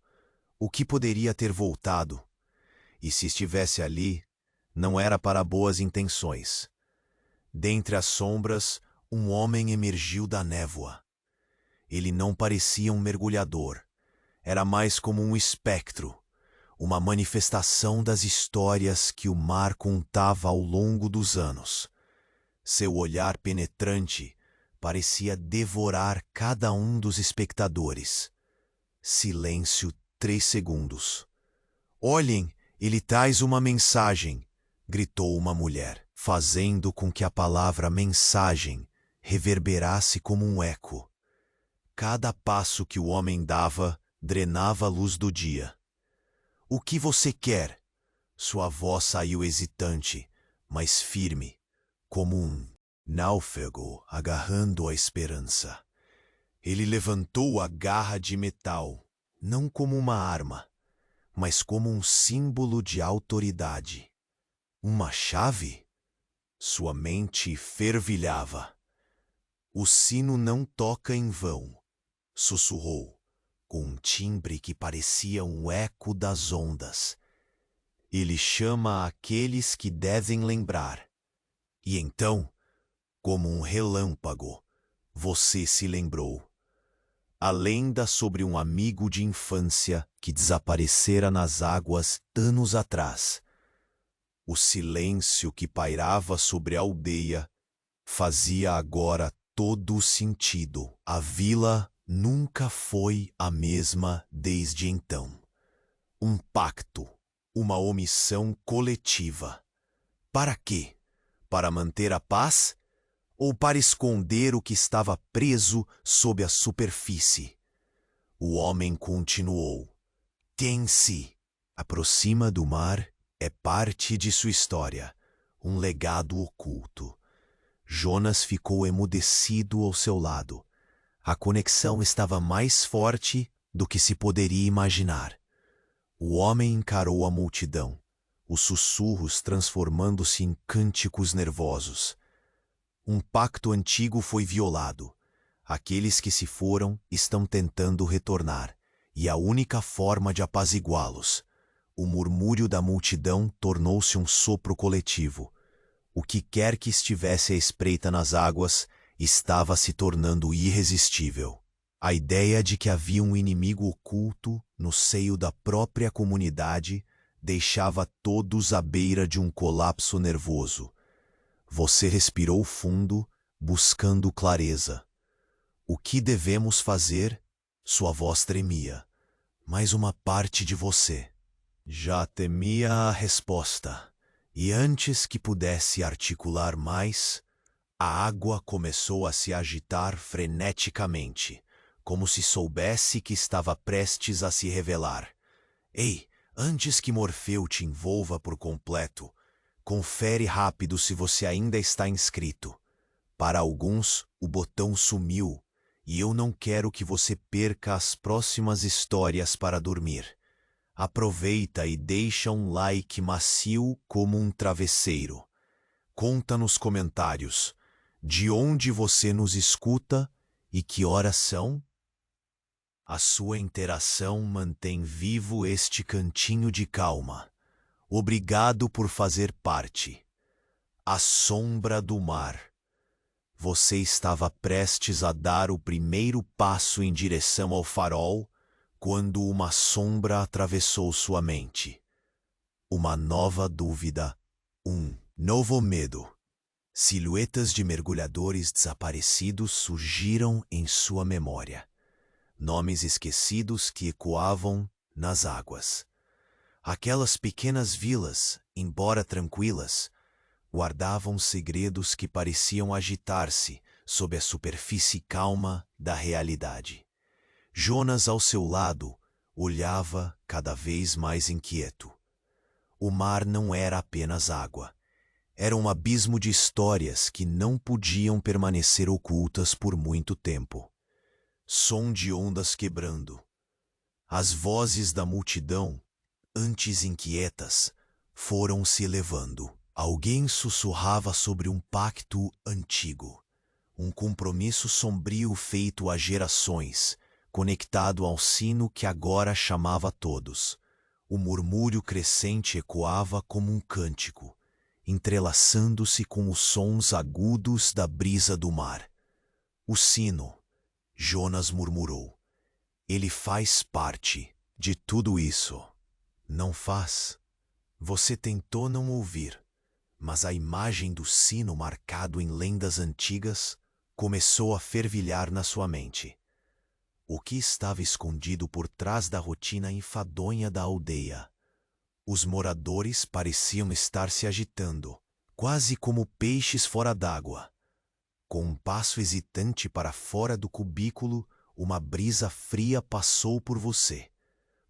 O que poderia ter voltado? E se estivesse ali, não era para boas intenções. Dentre as sombras, um homem emergiu da névoa. Ele não parecia um mergulhador. Era mais como um espectro, uma manifestação das histórias que o mar contava ao longo dos anos. Seu olhar penetrante parecia devorar cada um dos espectadores. Silêncio 3 segundos. Olhem, ele traz uma mensagem, gritou uma mulher, fazendo com que a palavra mensagem reverberasse como um eco. Cada passo que o homem dava drenava a luz do dia. O que você quer? Sua voz saiu hesitante, mas firme, como um náufrago agarrando a esperança. Ele levantou a garra de metal, não como uma arma, mas como um símbolo de autoridade. Uma chave? Sua mente fervilhava. O sino não toca em vão, sussurrou, com um timbre que parecia um eco das ondas. Ele chama aqueles que devem lembrar. E então, como um relâmpago, você se lembrou. A lenda sobre um amigo de infância que desaparecera nas águas anos atrás. O silêncio que pairava sobre a aldeia fazia agora todo o sentido. A vila nunca foi a mesma desde então. Um pacto, uma omissão coletiva. Para quê? Para manter a paz? Ou para esconder o que estava preso sob a superfície? O homem continuou. Quem se aproxima do mar é parte de sua história, um legado oculto. Jonas ficou emudecido ao seu lado. A conexão estava mais forte do que se poderia imaginar. O homem encarou a multidão, os sussurros transformando-se em cânticos nervosos. Um pacto antigo foi violado. Aqueles que se foram estão tentando retornar, e a única forma de apaziguá-los. O murmúrio da multidão tornou-se um sopro coletivo. O que quer que estivesse à espreita nas águas estava se tornando irresistível. A ideia de que havia um inimigo oculto no seio da própria comunidade deixava todos à beira de um colapso nervoso. Você respirou fundo, buscando clareza. O que devemos fazer? Sua voz tremia, mas uma parte de você já temia a resposta. E antes que pudesse articular mais, a água começou a se agitar freneticamente, como se soubesse que estava prestes a se revelar. Ei, antes que Morfeu te envolva por completo, confere rápido se você ainda está inscrito. Para alguns, o botão sumiu, e eu não quero que você perca as próximas histórias para dormir. Aproveita e deixa um like macio como um travesseiro. Conta nos comentários de onde você nos escuta e que horas são. A sua interação mantém vivo este cantinho de calma. Obrigado por fazer parte. A sombra do mar. Você estava prestes a dar o primeiro passo em direção ao farol quando uma sombra atravessou sua mente. Uma nova dúvida, um novo medo. Silhuetas de mergulhadores desaparecidos surgiram em sua memória. Nomes esquecidos que ecoavam nas águas. Aquelas pequenas vilas, embora tranquilas, guardavam segredos que pareciam agitar-se sob a superfície calma da realidade. Jonas, ao seu lado, olhava cada vez mais inquieto. O mar não era apenas água. Era um abismo de histórias que não podiam permanecer ocultas por muito tempo. Som de ondas quebrando. As vozes da multidão, antes inquietas, foram se elevando. Alguém sussurrava sobre um pacto antigo, um compromisso sombrio feito há gerações, conectado ao sino que agora chamava todos. O murmúrio crescente ecoava como um cântico, entrelaçando-se com os sons agudos da brisa do mar. O sino, Jonas murmurou. Ele faz parte de tudo isso. Não faz. Você tentou não ouvir, mas a imagem do sino marcado em lendas antigas começou a fervilhar na sua mente. O que estava escondido por trás da rotina enfadonha da aldeia? Os moradores pareciam estar se agitando, quase como peixes fora d'água. Com um passo hesitante para fora do cubículo, uma brisa fria passou por você,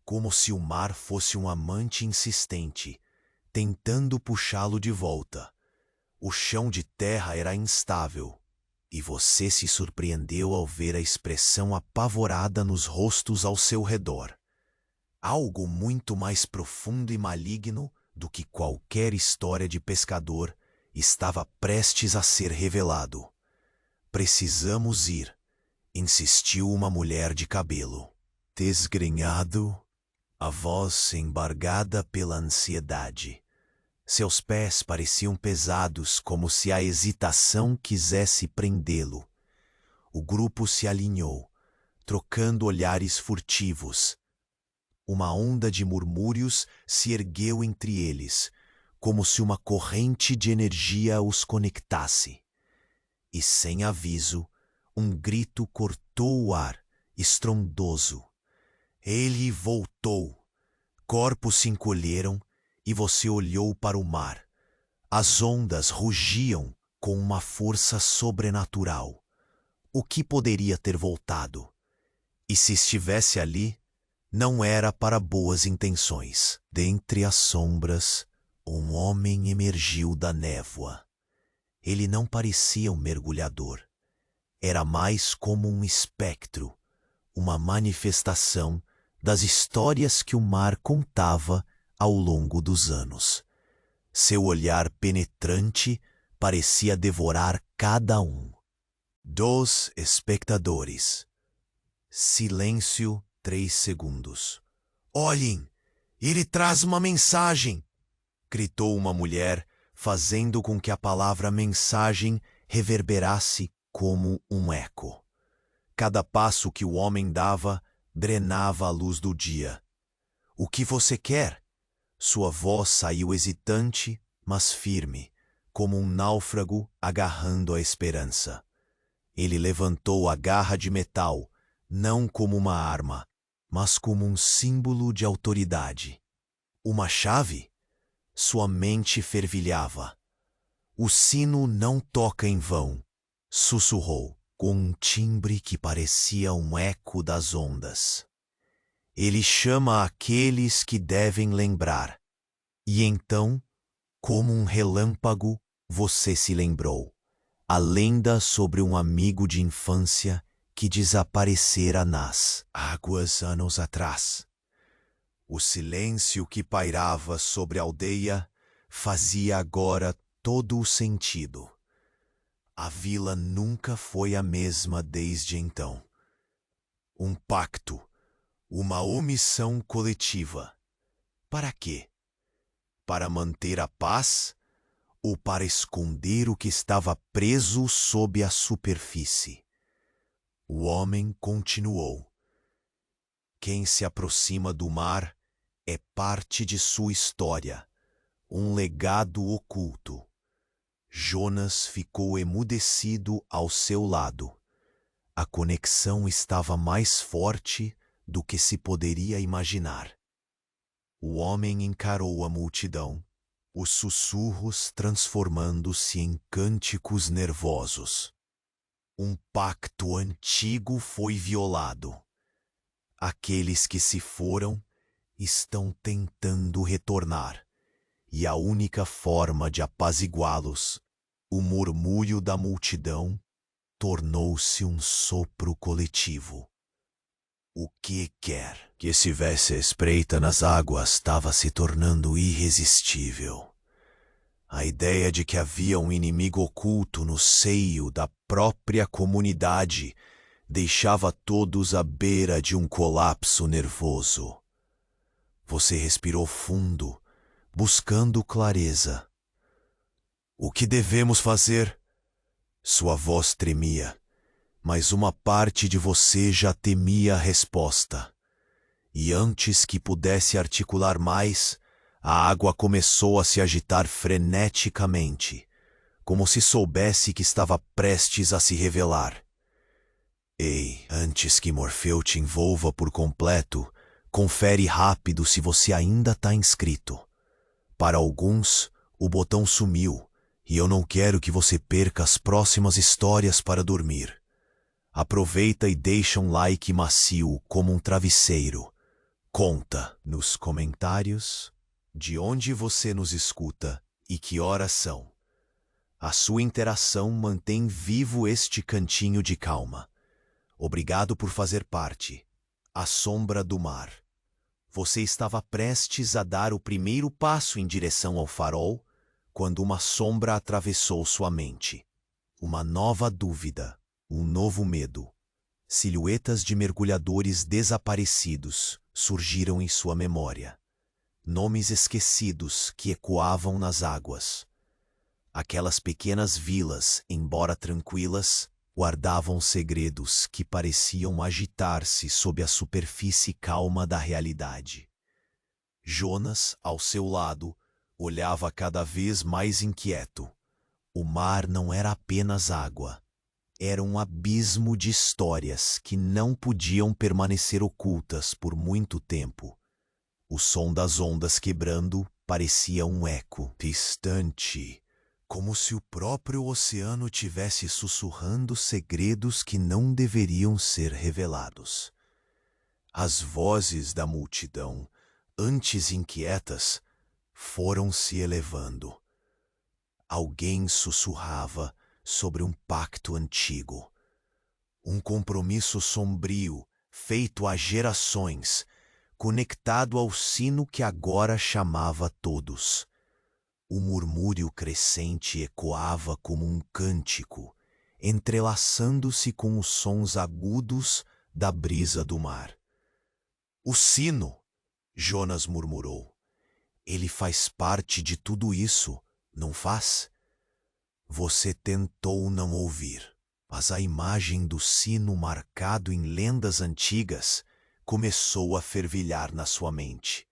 como se o mar fosse um amante insistente, tentando puxá-lo de volta. O chão de terra era instável, e você se surpreendeu ao ver a expressão apavorada nos rostos ao seu redor. Algo muito mais profundo e maligno do que qualquer história de pescador estava prestes a ser revelado. Precisamos ir, insistiu uma mulher de cabelo desgrenhado, a voz embargada pela ansiedade. Seus pés pareciam pesados, como se a hesitação quisesse prendê-lo. O grupo se alinhou, trocando olhares furtivos. Uma onda de murmúrios se ergueu entre eles, como se uma corrente de energia os conectasse. E sem aviso, um grito cortou o ar, estrondoso. Ele voltou. Corpos se encolheram e você olhou para o mar. As ondas rugiam com uma força sobrenatural. O que poderia ter voltado? E se estivesse ali, não era para boas intenções. Dentre as sombras, um homem emergiu da névoa. Ele não parecia um mergulhador. Era mais como um espectro, uma manifestação das histórias que o mar contava ao longo dos anos. Seu olhar penetrante parecia devorar cada um. Dos espectadores. Silêncio 3 segundos. Olhem! Ele traz uma mensagem! Gritou uma mulher, fazendo com que a palavra mensagem reverberasse como um eco. Cada passo que o homem dava drenava a luz do dia. O que você quer? Sua voz saiu hesitante, mas firme, como um náufrago agarrando a esperança. Ele levantou a garra de metal, não como uma arma, mas como um símbolo de autoridade. Uma chave? Sua mente fervilhava. O sino não toca em vão, sussurrou, com um timbre que parecia um eco das ondas. Ele chama aqueles que devem lembrar. E então, como um relâmpago, você se lembrou. A lenda sobre um amigo de infância que desaparecera nas águas anos atrás. O silêncio que pairava sobre a aldeia fazia agora todo o sentido. A vila nunca foi a mesma desde então. Um pacto, uma omissão coletiva. Para quê? Para manter a paz ou para esconder o que estava preso sob a superfície? O homem continuou. Quem se aproxima do mar é parte de sua história, um legado oculto. Jonas ficou emudecido ao seu lado. A conexão estava mais forte do que se poderia imaginar. O homem encarou a multidão, os sussurros transformando-se em cânticos nervosos. Um pacto antigo foi violado. Aqueles que se foram estão tentando retornar, e a única forma de apaziguá-los, o murmúrio da multidão, tornou-se um sopro coletivo. O que quer que estivesse à espreita nas águas estava se tornando irresistível. A ideia de que havia um inimigo oculto no seio da própria comunidade deixava todos à beira de um colapso nervoso. Você respirou fundo, buscando clareza. O que devemos fazer? Sua voz tremia. Mas uma parte de você já temia a resposta. E antes que pudesse articular mais, a água começou a se agitar freneticamente, como se soubesse que estava prestes a se revelar. Ei, antes que Morfeu te envolva por completo, confere rápido se você ainda está inscrito. Para alguns, o botão sumiu, e eu não quero que você perca as próximas histórias para dormir. Aproveita e deixa um like macio como um travesseiro. Conta nos comentários de onde você nos escuta e que horas são. A sua interação mantém vivo este cantinho de calma. Obrigado por fazer parte. A Sombra do Mar. Você estava prestes a dar o primeiro passo em direção ao farol quando uma sombra atravessou sua mente. Uma nova dúvida, um novo medo. Silhuetas de mergulhadores desaparecidos surgiram em sua memória. Nomes esquecidos que ecoavam nas águas. Aquelas pequenas vilas, embora tranquilas, guardavam segredos que pareciam agitar-se sob a superfície calma da realidade. Jonas, ao seu lado, olhava cada vez mais inquieto. O mar não era apenas água. Era um abismo de histórias que não podiam permanecer ocultas por muito tempo. O som das ondas quebrando parecia um eco distante, como se o próprio oceano tivesse sussurrando segredos que não deveriam ser revelados. As vozes da multidão, antes inquietas, foram se elevando. Alguém sussurrava sobre um pacto antigo, um compromisso sombrio feito há gerações, conectado ao sino que agora chamava todos. O murmúrio crescente ecoava como um cântico, entrelaçando-se com os sons agudos da brisa do mar. O sino, Jonas murmurou. Ele faz parte de tudo isso, não faz? Você tentou não ouvir, mas a imagem do sino marcado em lendas antigas começou a fervilhar na sua mente.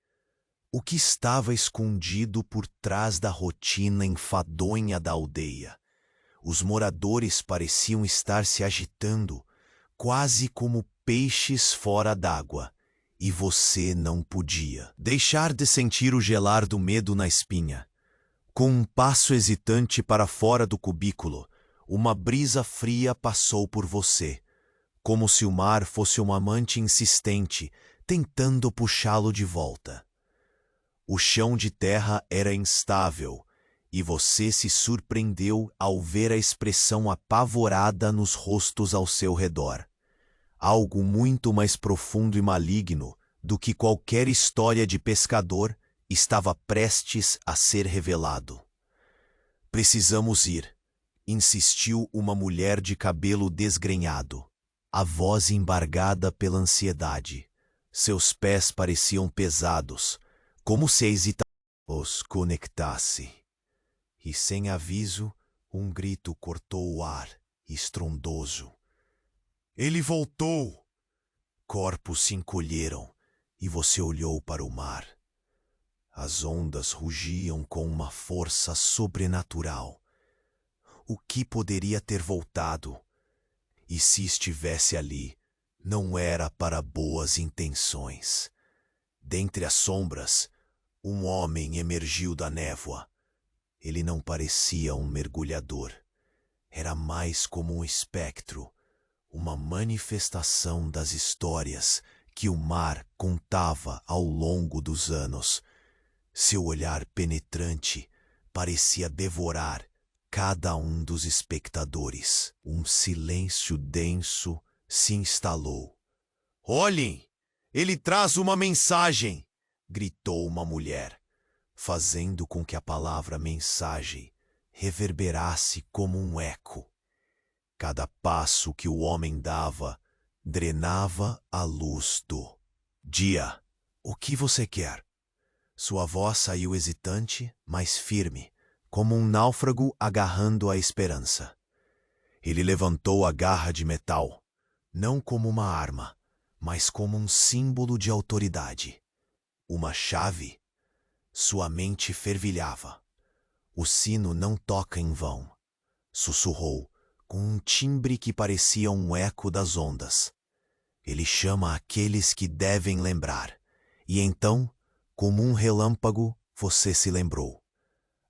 O que estava escondido por trás da rotina enfadonha da aldeia? Os moradores pareciam estar se agitando, quase como peixes fora d'água, e você não podia deixar de sentir o gelar do medo na espinha. Com um passo hesitante para fora do cubículo, uma brisa fria passou por você, como se o mar fosse um amante insistente, tentando puxá-lo de volta. O chão de terra era instável, e você se surpreendeu ao ver a expressão apavorada nos rostos ao seu redor. Algo muito mais profundo e maligno do que qualquer história de pescador estava prestes a ser revelado. Precisamos ir, insistiu uma mulher de cabelo desgrenhado, a voz embargada pela ansiedade. Seus pés pareciam pesados, como se a hesitação os conectasse. E sem aviso, um grito cortou o ar, estrondoso. Ele voltou! Corpos se encolheram e você olhou para o mar. As ondas rugiam com uma força sobrenatural. O que poderia ter voltado? E se estivesse ali, não era para boas intenções. Dentre as sombras, um homem emergiu da névoa. Ele não parecia um mergulhador. Era mais como um espectro, uma manifestação das histórias que o mar contava ao longo dos anos. Seu olhar penetrante parecia devorar cada um dos espectadores. Um silêncio denso se instalou. Olhem! Ele traz uma mensagem! Gritou uma mulher, fazendo com que a palavra mensagem reverberasse como um eco. Cada passo que o homem dava drenava a luz do dia. O que você quer? Sua voz saiu hesitante, mas firme, como um náufrago agarrando a esperança. Ele levantou a garra de metal, não como uma arma, mas como um símbolo de autoridade. Uma chave? Sua mente fervilhava. O sino não toca em vão, sussurrou, com um timbre que parecia um eco das ondas. Ele chama aqueles que devem lembrar. E então, como um relâmpago, você se lembrou.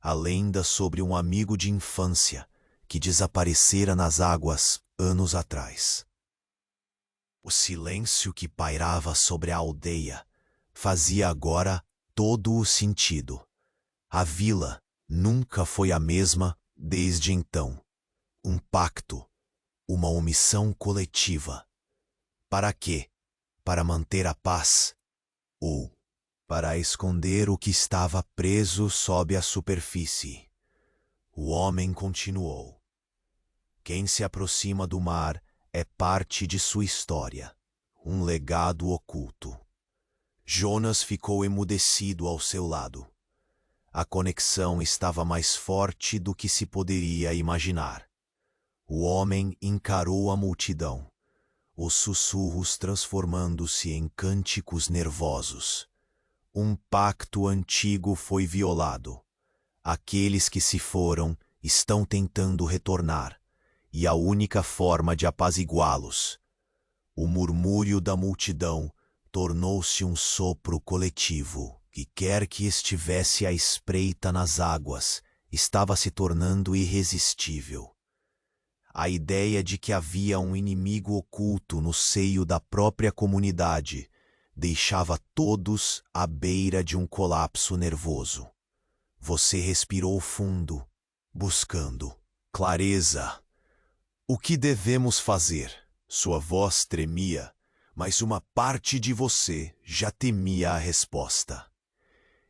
A lenda sobre um amigo de infância que desaparecera nas águas anos atrás. O silêncio que pairava sobre a aldeia fazia agora todo o sentido. A vila nunca foi a mesma desde então. Um pacto, uma omissão coletiva. Para quê? Para manter a paz? Ou para esconder o que estava preso sob a superfície? O homem continuou. Quem se aproxima do mar é parte de sua história, um legado oculto. Jonas ficou emudecido ao seu lado. A conexão estava mais forte do que se poderia imaginar. O homem encarou a multidão, os sussurros transformando-se em cânticos nervosos. Um pacto antigo foi violado. Aqueles que se foram estão tentando retornar, e a única forma de apaziguá-los. O murmúrio da multidão tornou-se um sopro coletivo, que quer que estivesse à espreita nas águas, estava se tornando irresistível. A ideia de que havia um inimigo oculto no seio da própria comunidade deixava todos à beira de um colapso nervoso. Você respirou fundo, buscando clareza. O que devemos fazer? Sua voz tremia, mas uma parte de você já temia a resposta.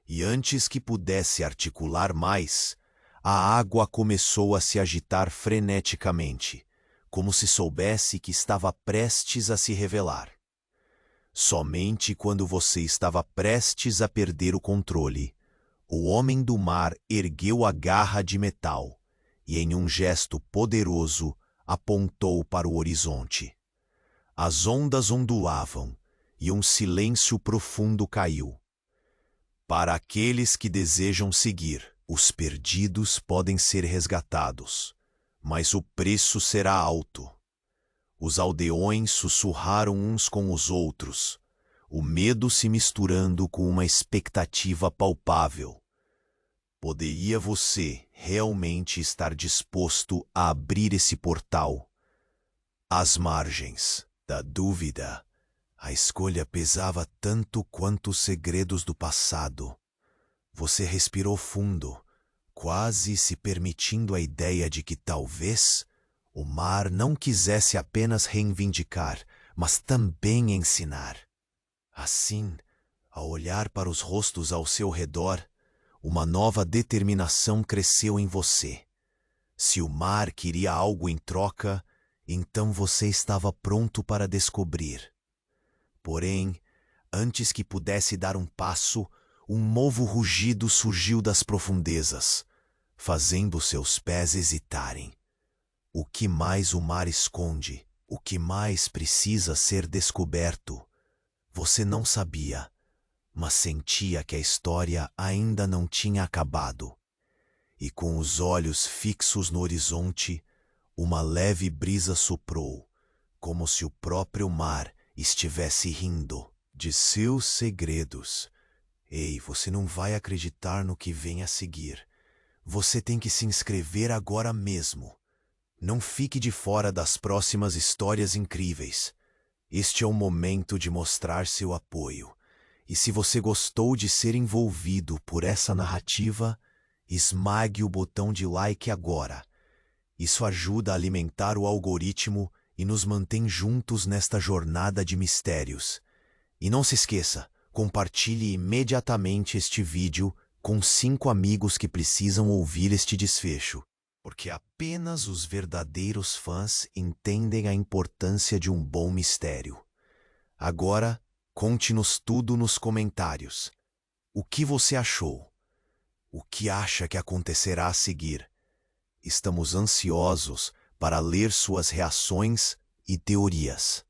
E antes que pudesse articular mais, a água começou a se agitar freneticamente, como se soubesse que estava prestes a se revelar. Somente quando você estava prestes a perder o controle, o homem do mar ergueu a garra de metal e, em um gesto poderoso, apontou para o horizonte. As ondas ondulavam e um silêncio profundo caiu. Para aqueles que desejam seguir, os perdidos podem ser resgatados, mas o preço será alto. Os aldeões sussurraram uns com os outros, o medo se misturando com uma expectativa palpável. Poderia você realmente estar disposto a abrir esse portal? Às margens da dúvida, a escolha pesava tanto quanto os segredos do passado. Você respirou fundo, quase se permitindo a ideia de que talvez o mar não quisesse apenas reivindicar, mas também ensinar. Assim, ao olhar para os rostos ao seu redor, uma nova determinação cresceu em você. Se o mar queria algo em troca, então você estava pronto para descobrir. Porém, antes que pudesse dar um passo, um novo rugido surgiu das profundezas, fazendo seus pés hesitarem. O que mais o mar esconde? O que mais precisa ser descoberto? Você não sabia, mas sentia que a história ainda não tinha acabado. E com os olhos fixos no horizonte, uma leve brisa soprou, como se o próprio mar estivesse rindo de seus segredos. Ei, você não vai acreditar no que vem a seguir. Você tem que se inscrever agora mesmo. Não fique de fora das próximas histórias incríveis. Este é o momento de mostrar seu apoio. E se você gostou de ser envolvido por essa narrativa, esmague o botão de like agora. Isso ajuda a alimentar o algoritmo e nos mantém juntos nesta jornada de mistérios. E não se esqueça, compartilhe imediatamente este vídeo com 5 amigos que precisam ouvir este desfecho, porque apenas os verdadeiros fãs entendem a importância de um bom mistério. Agora, conte-nos tudo nos comentários. O que você achou? O que acha que acontecerá a seguir? Estamos ansiosos para ler suas reações e teorias.